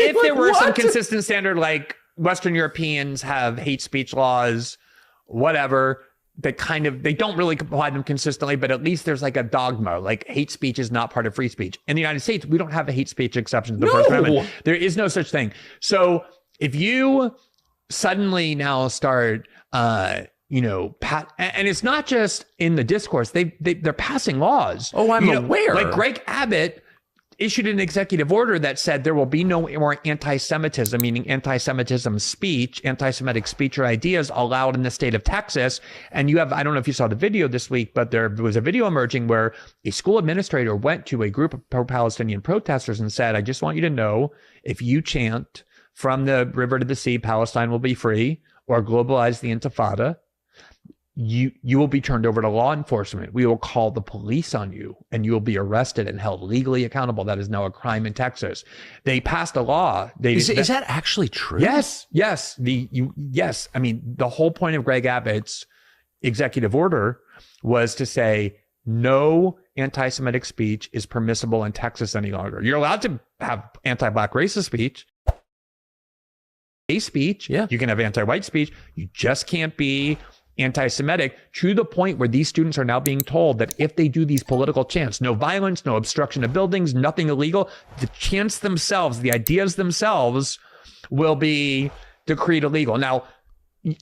if there were some consistent standard, like Western Europeans have hate speech laws, whatever, that they don't really apply them consistently, but at least there's like a dogma, like hate speech is not part of free speech. In the United States, we don't have a hate speech exception to the First Amendment. There is no such thing. So if you suddenly now start, and it's not just in the discourse, they're passing laws. Oh, I'm aware. Like Greg Abbott issued an executive order that said there will be no more anti-Semitism, meaning anti-Semitism speech, anti-Semitic speech or ideas allowed in the state of Texas. And you have, I don't know if you saw the video this week, but there was a video emerging where a school administrator went to a group of pro-Palestinian protesters and said, I just want you to know, if you chant from the river to the sea, Palestine will be free, or globalize the Intifada, you will be turned over to law enforcement. We will call the police on you and you will be arrested and held legally accountable. That is now a crime in Texas. They passed a law. Is that actually true? Yes. Yes. I mean, the whole point of Greg Abbott's executive order was to say no anti-Semitic speech is permissible in Texas any longer. You're allowed to have anti-Black racist speech. Gay speech. Yeah. You can have anti-white speech. You just can't be anti-Semitic, to the point where these students are now being told that if they do these political chants, no violence, no obstruction of buildings, nothing illegal, the chants themselves, the ideas themselves will be decreed illegal. Now,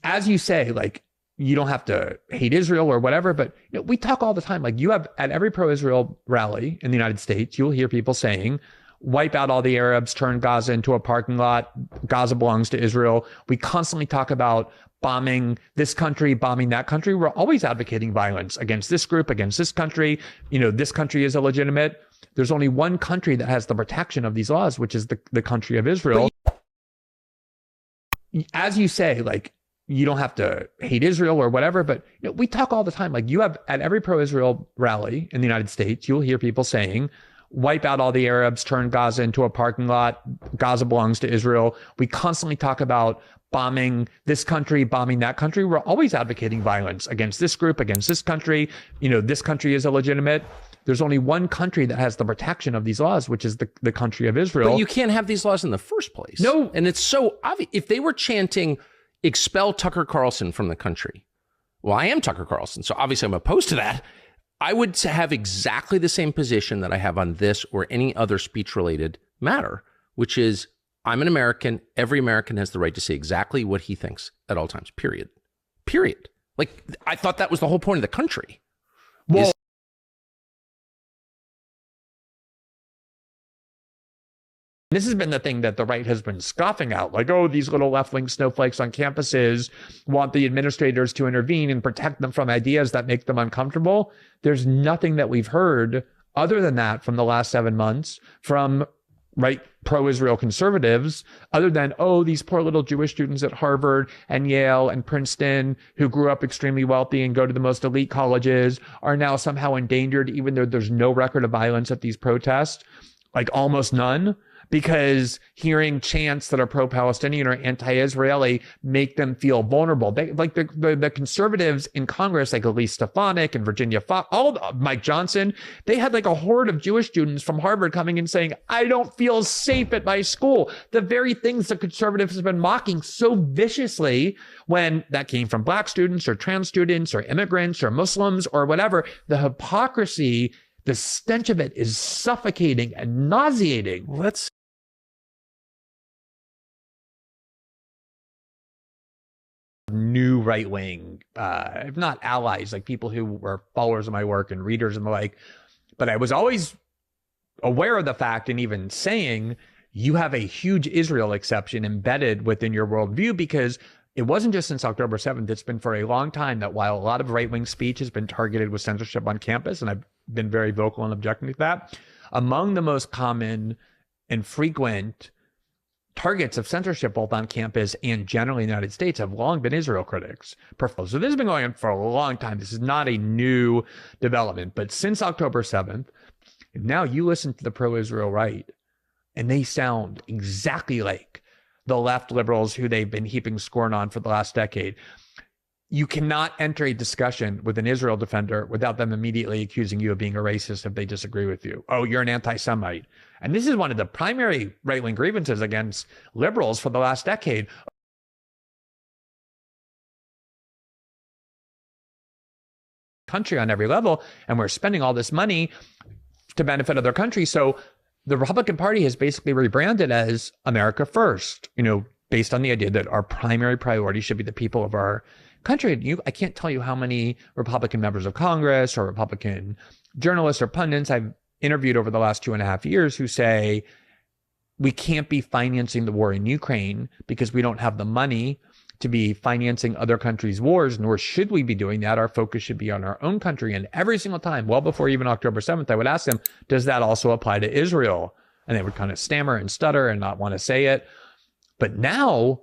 as you say, like, you don't have to hate Israel or whatever, but we talk all the time. Like, you have at every pro-Israel rally in the United States, you'll hear people saying, wipe out all the Arabs, turn Gaza into a parking lot. Gaza belongs to Israel. We constantly talk about bombing this country, bombing that country. We're always advocating violence against this group, against this country. This country is illegitimate. There's only one country that has the protection of these laws, which is the country of Israel. As you say, like, you don't have to hate Israel or whatever, but we talk all the time. Like, you have at every pro-Israel rally in the United States, you'll hear people saying, wipe out all the Arabs, turn Gaza into a parking lot. Gaza belongs to Israel. We constantly talk about bombing this country, bombing that country. We're always advocating violence against this group, against this country. This country is illegitimate. There's only one country that has the protection of these laws, which is the country of Israel. But you can't have these laws in the first place. No. And it's so obvious. If they were chanting, expel Tucker Carlson from the country. Well, I am Tucker Carlson, so obviously I'm opposed to that. I would have exactly the same position that I have on this or any other speech-related matter, which is, I'm an American. Every American has the right to say exactly what he thinks at all times, period. Period. Like, I thought that was the whole point of the country. Well, this has been the thing that the right has been scoffing out. Like, oh, these little left-wing snowflakes on campuses want the administrators to intervene and protect them from ideas that make them uncomfortable. There's nothing that we've heard other than that from the last 7 months from right pro-Israel conservatives, other than, oh, these poor little Jewish students at Harvard and Yale and Princeton who grew up extremely wealthy and go to the most elite colleges are now somehow endangered, even though there's no record of violence at these protests, like almost none. Because hearing chants that are pro-Palestinian or anti-Israeli make them feel vulnerable. They, like the conservatives in Congress, like Elise Stefanik and Virginia Fox, Mike Johnson, they had like a horde of Jewish students from Harvard coming and saying, I don't feel safe at my school. The very things that conservatives have been mocking so viciously when that came from Black students or trans students or immigrants or Muslims or whatever. The hypocrisy, the stench of it is suffocating and nauseating. Let's new right-wing, if not allies, like people who were followers of my work and readers and the like. But I was always aware of the fact and even saying you have a huge Israel exception embedded within your worldview, because it wasn't just since October 7th. It's been for a long time that while a lot of right-wing speech has been targeted with censorship on campus, and I've been very vocal in objecting to that, among the most common and frequent targets of censorship, both on campus and generally in the United States, have long been Israel critics. So this has been going on for a long time. This is not a new development. But since October 7th, now you listen to the pro-Israel right, and they sound exactly like the left liberals who they've been heaping scorn on for the last decade. you cannot enter a discussion with an Israel defender without them immediately accusing you of being a racist if they disagree with you. Oh, you're an anti-Semite. And this is one of the primary right-wing grievances against liberals for the last decade. Country on every level, and we're spending all this money to benefit other countries. So the Republican Party has basically rebranded as America First, based on the idea that our primary priority should be the people of our country. I can't tell you how many Republican members of Congress or Republican journalists or pundits I've interviewed over the last 2.5 years who say we can't be financing the war in Ukraine because we don't have the money to be financing other countries' wars, nor should we be doing that. Our focus should be on our own country. And every single time, well before even October 7th, I would ask them, does that also apply to Israel? And they would kind of stammer and stutter and not want to say it. But now,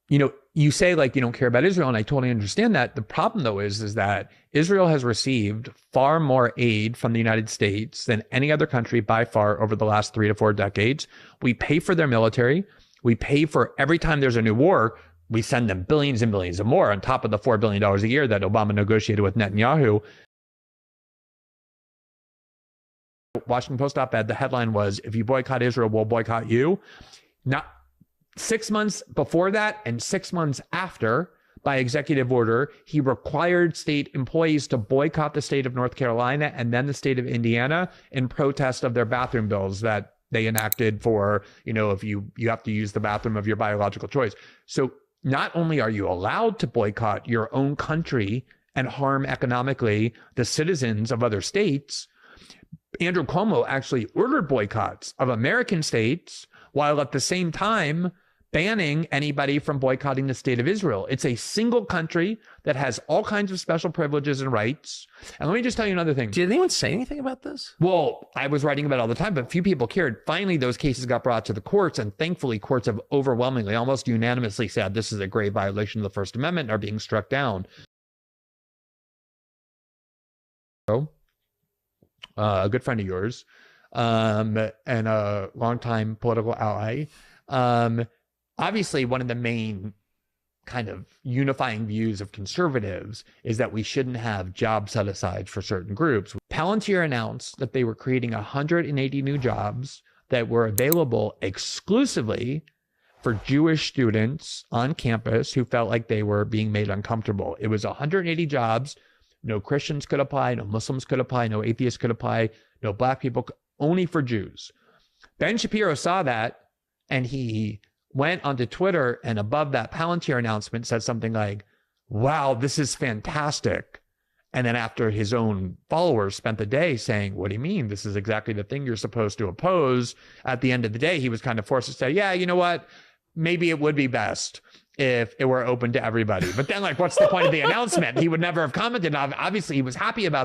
you say like you don't care about Israel, and I totally understand that. The problem though is that Israel has received far more aid from the United States than any other country by far over the last 3 to 4 decades. We pay for their military. We pay for every time there's a new war, we send them billions and billions and more on top of the $4 billion a year that Obama negotiated with Netanyahu. Washington Post op-ed, the headline was, if you boycott Israel, we'll boycott you. Now, 6 months before that and 6 months after, by executive order, he required state employees to boycott the state of North Carolina and then the state of Indiana in protest of their bathroom bills that they enacted for, if you have to use the bathroom of your biological choice. So not only are you allowed to boycott your own country and harm economically the citizens of other states, Andrew Cuomo actually ordered boycotts of American states while at the same time banning anybody from boycotting the state of Israel. It's a single country that has all kinds of special privileges and rights. And let me just tell you another thing. Did anyone say anything about this? Well, I was writing about it all the time, but few people cared. Finally, those cases got brought to the courts, and thankfully, courts have overwhelmingly, almost unanimously said this is a grave violation of the First Amendment and are being struck down. A good friend of yours, and a longtime political ally. Obviously, one of the main kind of unifying views of conservatives is that we shouldn't have job set-asides for certain groups. Palantir announced that they were creating 180 new jobs that were available exclusively for Jewish students on campus who felt like they were being made uncomfortable. It was 180 jobs. No Christians could apply, no Muslims could apply, no atheists could apply, no black people, only for Jews. Ben Shapiro saw that, and he went onto Twitter and above that Palantir announcement said something like, wow, this is fantastic. And then after his own followers spent the day saying, what do you mean? This is exactly the thing you're supposed to oppose. At the end of the day, he was kind of forced to say, yeah, you know what? Maybe it would be best if it were open to everybody. But then, like, what's the point of the announcement? He would never have commented on it. Obviously, he was happy about that.